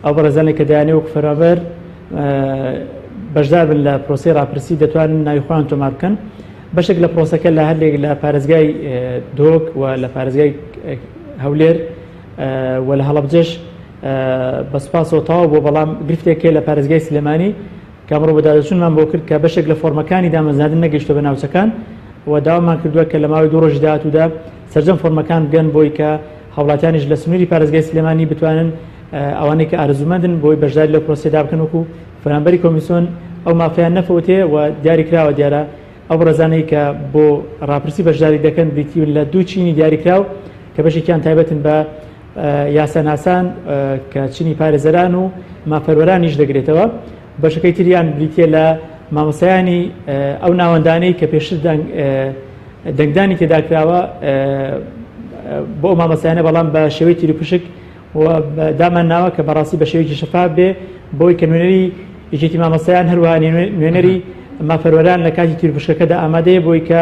ئەو بەڕێزانێک کە دەیانێ وەک فەرەبەر بەشدار بن لە پرۆسەی ڕاپرسی دەتوانن ناوی خۆیان تۆمار بکەن بەشێک لە پرۆسەکە لە هەرێک لە پارێزگای دۆک و لە پارێزگای هەولێر و لە هەڵەبجەش بەسپاسەوە تەواو بۆ بەڵام گرفتێکێ لە پارێزگای سلێمانی کامڕۆ بەدادەچوونمان بۆ کرد کە بەشێک لە فۆرمەکانی دامەزراندن نەگەیشتە بە ناوچەکان و داوامان کردووە کە لە ماوەی 2 ڕۆژی داهاتوودا سەرجەم فۆرمەکان بگەن بۆی کە هاوڵاتیانیش لە سنووری پارێزگای سلێمانی بتوانن ئەوانەی کە ئارزومەندن بۆی بەشداری لە پرۆسەدا بکەن وەکو فەرمانبەری کۆمیسیۆن ئەو مافیان نەفەوتێ و دیاری کراوە دیارە ئەو ڕێزانەی کە بۆ ڕاپرسی بەشداری دەکەن بریتیون لە دوو چینی دیاریکراو کە بەشێکیان تایبەتن بە یاساناسان کە چینی پارێزەران و مافەرۆرانیش دەگرێتەوە بەشەکەی تریان بریتیە لە مامۆسایانی ئەو ناوەندانەی کە پێشتر دەنگدانی تێدا کراوە بۆ ئەو مامۆسایانە بەڵام بە شێوەی تیرپشک و دامان ناوە کە بەڕاستی بە شێوەیەکی شەفاف بێ بۆی کە نوێنەری یەکێتی مامۆسایان هەروەها نوێنەری مافەرۆران لە کاتی تیرپشکەکەدا ئامادەیە بۆی کە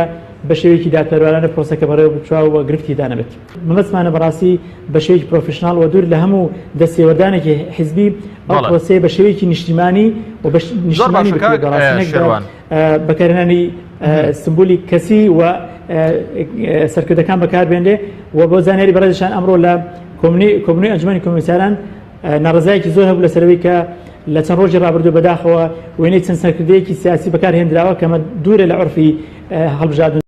بە شێوەیەکی دادپەروەرانە پرۆسەکە بەڕێوە بچواوە گرفتی دانەبێت مەبەستمانە بەڕاستی بە شێوەیەکی پرۆفشناڵ و دوور لە هەموو دەستێوەردانێکی حیزبی ئەو پرۆسەیە بە شێوەیەکی نیشتیمانی و بە نیشتیمانی بەکارهێنانی سمبولی کەسی و سەرکردەکان بەکاربێنرێ و بۆ زانیاری بەڕێزشان ئەمڕۆ لە کۆمنی ئەنجومەنی کۆمیساران ناڕزایەکی زۆر هەبوو لەسەرەوەی کە لە چەند ڕۆژی ڕابردوو بەداخەوە وێنەی چەند سەرکردەیەکی سیاسی بەکارهێنراوە کەمە دوورە لە عورفی هەڵبژاردن